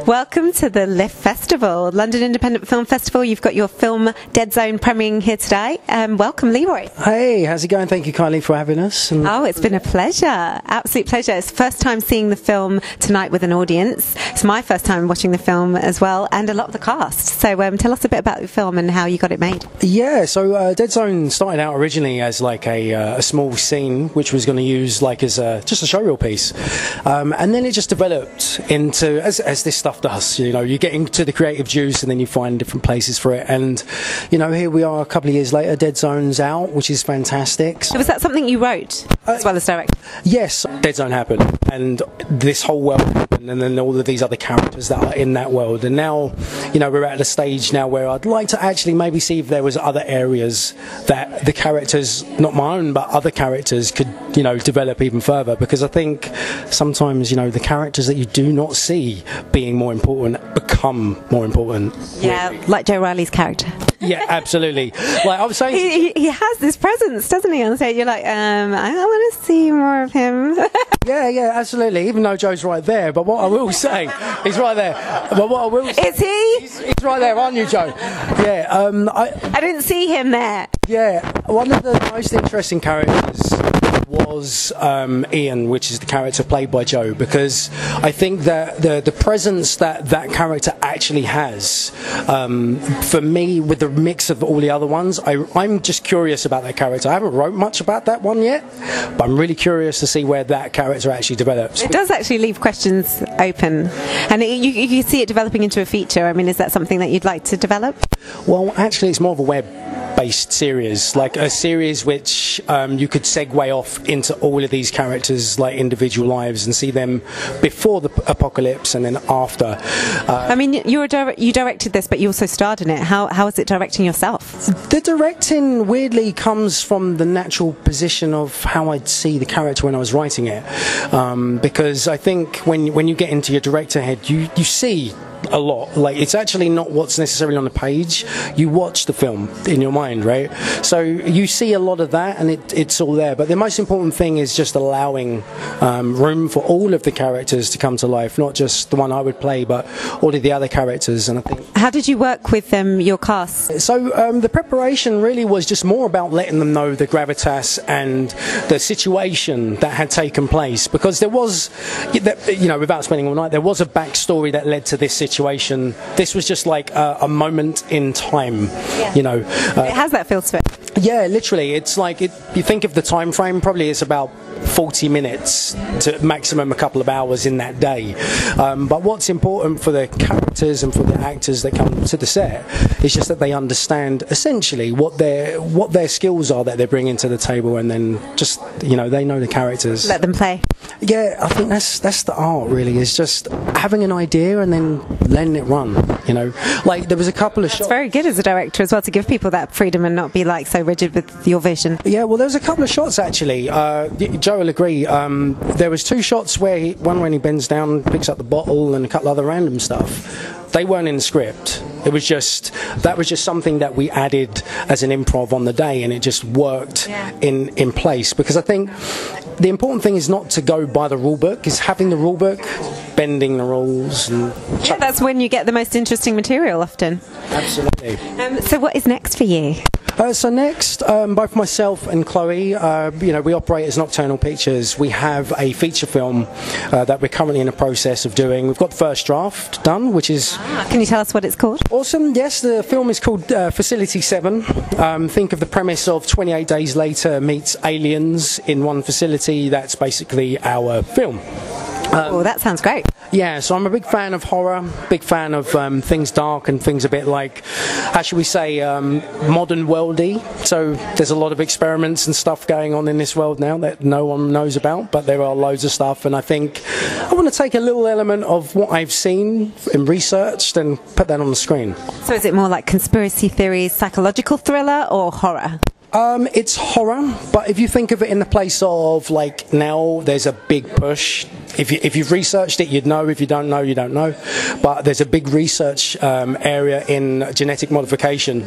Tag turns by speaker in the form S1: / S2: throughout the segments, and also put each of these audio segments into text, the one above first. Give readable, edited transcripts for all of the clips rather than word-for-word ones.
S1: Welcome to the LIFF Festival, London Independent Film Festival. You've got your film DeadZone premiering here today. Welcome, Leroy.
S2: Hey, how's it going? Thank you kindly for having us.
S1: Oh, it's been a pleasure. Absolute pleasure. It's the first time seeing the film tonight with an audience. It's my first time watching the film as well, and a lot of the cast. So tell us a bit about the film and how you got it made.
S2: Yeah, so DeadZone started out originally as like a small scene which was going to use like as just a showreel piece, and then it just developed into as this stuff does. You know, you get into the creative juice and then you find different places for it, and you know, here we are a couple of years later. DeadZone's out, which is fantastic.
S1: So was that something you wrote as well as directed?
S2: Yes, DeadZone happened, and this whole world happened, and then all of these other characters that are in that world. And now, you know, we're at a stage now where I'd like to actually maybe see if there was other areas that the characters, not my own, but other characters could, you know, develop even further. Because I think sometimes, you know, the characters that you do not see being more important become more important.
S1: Yeah, like Joe Riley's character.
S2: Yeah, absolutely. Like I was saying,
S1: he has this presence, doesn't he, on stage? You're like, I want to see more of him.
S2: yeah, absolutely. Even though Joe's right there, but what I will say, he's right there. But what I will say,
S1: is he?
S2: He's right there, aren't you, Joe? Yeah.
S1: I didn't see him there.
S2: Yeah, one of the most interesting characters was Ian, which is the character played by Joe, because I think that the presence that character actually has, for me, with the mix of all the other ones, I'm just curious about that character. I haven't wrote much about that one yet, but I'm really curious to see where that character actually develops.
S1: It does actually leave questions open, and you see it developing into a feature. I mean, is that something that you'd like to develop?
S2: Well, actually, it's more of a web-based series, like a series which you could segue off into all of these characters' like individual lives and see them before the apocalypse and then after.
S1: I mean, you directed this, but you also starred in it. How is it directing yourself?
S2: The directing weirdly comes from the natural position of how I'd see the character when I was writing it, because I think when you get into your director head, you see a lot. Like, it's actually not what's necessarily on the page. You watch the film in your mind, right? So you see a lot of that, and it's all there. But the most important thing is just allowing room for all of the characters to come to life, not just the one I would play, but all of the other characters. And I think,
S1: how did you work with your cast?
S2: So the preparation really was just more about letting them know the gravitas and the situation that had taken place, because there was, you know, without spending all night, there was a backstory that led to this situation. This was just like a moment in time, you know.
S1: It has that feel to it.
S2: Yeah, literally. It's like, you think of the time frame, probably it's about 40 minutes to maximum a couple of hours in that day. But what's important for the characters and for the actors that come to the set is just that they understand essentially what their skills are that they're bringing to the table, and then just, you know, they know the characters.
S1: Let them play.
S2: Yeah, I think that's the art, really, is just having an idea and then letting it run, you know. Like, there was a couple of shots.
S1: It's very good as a director as well to give people that freedom and not be like so rigid with your vision.
S2: Yeah, well, there was a couple of shots actually. Joe will agree. There was two shots where one when he bends down, picks up the bottle, and a couple other random stuff. They weren't in the script. That was just something that we added as an improv on the day, and it just worked in place. Because I think the important thing is not to go by the rule book, is having the rule book, bending the rules. And
S1: yeah, that's when you get the most interesting material often.
S2: Absolutely.
S1: So what is next for you?
S2: So next, both myself and Chloe, you know, we operate as Nocturnal Pictures. We have a feature film that we're currently in the process of doing. We've got the first draft done, which is...
S1: Can you tell us what it's called?
S2: Awesome. Yes, the film is called Facility 7. Think of the premise of 28 Days Later meets Aliens in one facility. That's basically our film.
S1: Oh, that sounds great.
S2: Yeah, so I'm a big fan of horror, big fan of things dark and things a bit like, how should we say, modern worldy. So there's a lot of experiments and stuff going on in this world now that no one knows about, but there are loads of stuff, and I think I want to take a little element of what I've seen and researched and put that on the screen.
S1: So is it more like conspiracy theories, psychological thriller, or horror?
S2: It's horror, but if you think of it in the place of, like, now there's a big push. If you've researched it, you'd know. If you don't know, you don't know. But there's a big research area in genetic modification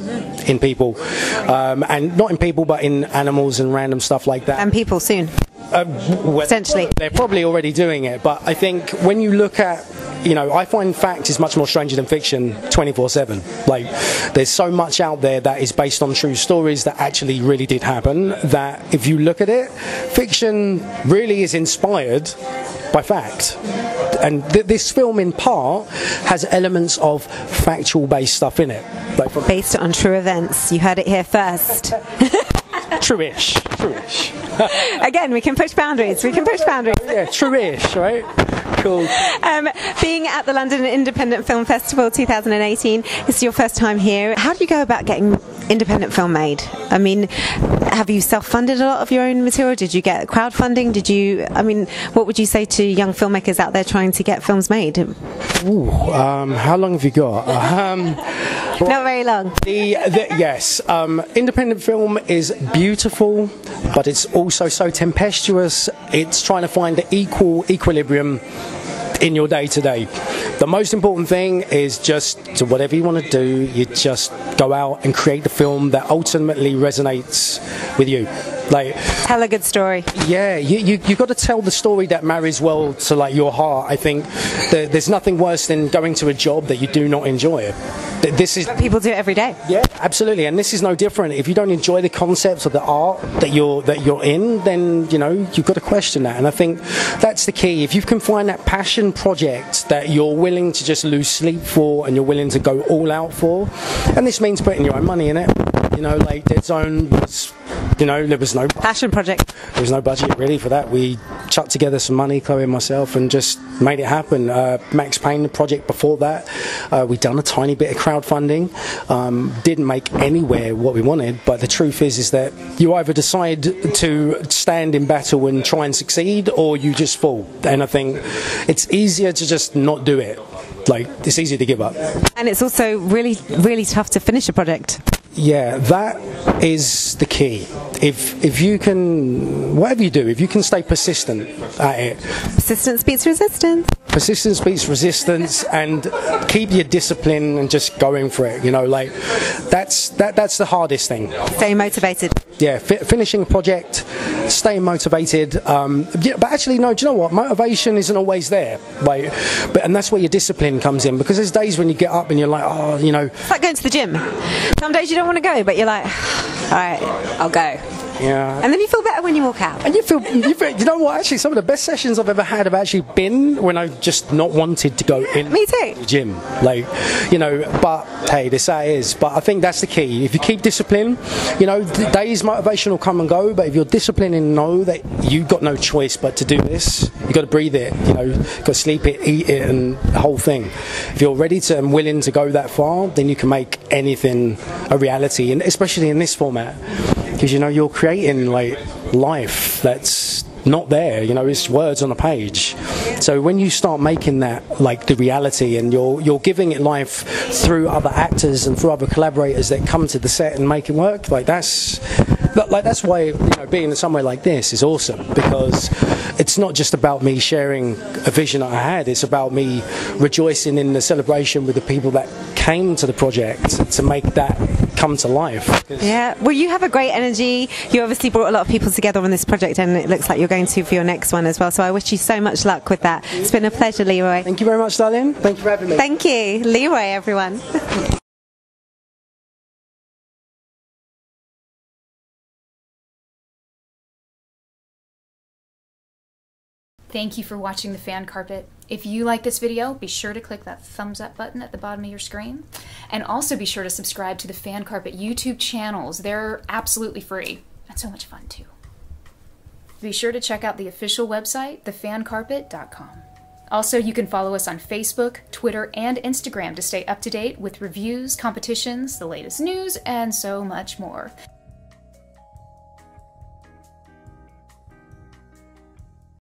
S2: in people. And not in people, but in animals and random stuff like that.
S1: And people soon.
S2: Well,
S1: essentially.
S2: They're probably already doing it, but I think when you look at you know, I find fact is much more stranger than fiction 24/7. Like, there's so much out there that is based on true stories that actually really did happen, that if you look at it, fiction really is inspired by fact. And this film in part has elements of factual based stuff in it, like
S1: based on true events. You heard it here first.
S2: True-ish.
S1: Again, we can push boundaries.
S2: Yeah, true-ish, right? Cool.
S1: Being at the London Independent Film Festival 2018, this is your first time here. How do you go about getting independent film made? I mean, have you self-funded a lot of your own material? Did you get crowdfunding? What would you say to young filmmakers out there trying to get films made?
S2: Ooh, how long have you got?
S1: Not very long.
S2: Yes. Independent film is beautiful, but it's also so tempestuous. It's trying to find the equilibrium in your day-to-day. The most important thing is just to whatever you want to do, you just go out and create the film that ultimately resonates with you. Like,
S1: tell a good story.
S2: Yeah, you got to tell the story that marries well to like your heart. I think there's nothing worse than going to a job that you do not enjoy.
S1: People do it every day.
S2: Yeah, absolutely, and this is no different. If you don't enjoy the concepts of the art that you're in, then you know you've got to question that. And I think that's the key. If you can find that passion project that you're willing to just lose sleep for, and you're willing to go all out for, and this means putting your own money in it. You know, like DeadZone was, you know, there was no
S1: passion project.
S2: There was no budget really for that. We chucked together some money, Chloe and myself, and just made it happen. Max Payne, the project before that, we'd done a tiny bit of crowdfunding. Didn't make anywhere what we wanted, but the truth is that you either decide to stand in battle and try and succeed, or you just fall. And I think it's easier to just not do it. Like, it's easier to give up.
S1: And it's also really, really tough to finish a project.
S2: Yeah, that is the key. If you can, whatever you do, if you can stay persistent at it.
S1: Persistence beats resistance.
S2: Persistence beats resistance, and keep your discipline and just going for it. You know, like that's the hardest thing.
S1: Stay motivated.
S2: Yeah, finishing a project, staying motivated. Yeah, but actually, no. Do you know what? Motivation isn't always there. And that's where your discipline comes in, because there's days when you get up and you're like, oh, you know.
S1: It's like going to the gym. Some days you don't want to go, but you're like, all right, I'll go.
S2: Yeah.
S1: And then you feel better when you walk out.
S2: And you feel, you know what, actually, some of the best sessions I've ever had have actually been when I've just not wanted to go in.
S1: Me too.
S2: The gym. Like, you know, but hey, this how it is. But I think that's the key. If you keep discipline, you know, the days motivation will come and go, but if you're disciplined and know that you've got no choice but to do this, you've got to breathe it, you know, you've got to sleep it, eat it, and the whole thing. If you're ready to and willing to go that far, then you can make anything a reality, and especially in this format. Because, you know, you're creating, like, life that's not there, you know, it's words on a page. So when you start making that, like, the reality, and you're giving it life through other actors and through other collaborators that come to the set and make it work, that's why, you know, being somewhere like this is awesome, because it's not just about me sharing a vision that I had, it's about me rejoicing in the celebration with the people that came to the project to make that come to life.
S1: Yeah, well, you have a great energy. You obviously brought a lot of people together on this project, and it looks like you're going to for your next one as well, so I wish you so much luck with that. It's been a pleasure, Leroy.
S2: Thank you very much, darling. Thank you for having me.
S1: Thank you. Leroy, everyone.
S3: Thank you for watching The Fan Carpet. If you like this video, be sure to click that thumbs up button at the bottom of your screen. And also be sure to subscribe to the Fan Carpet YouTube channels. They're absolutely free and so much fun too. Be sure to check out the official website, thefancarpet.com. Also, you can follow us on Facebook, Twitter, and Instagram to stay up to date with reviews, competitions, the latest news, and so much more.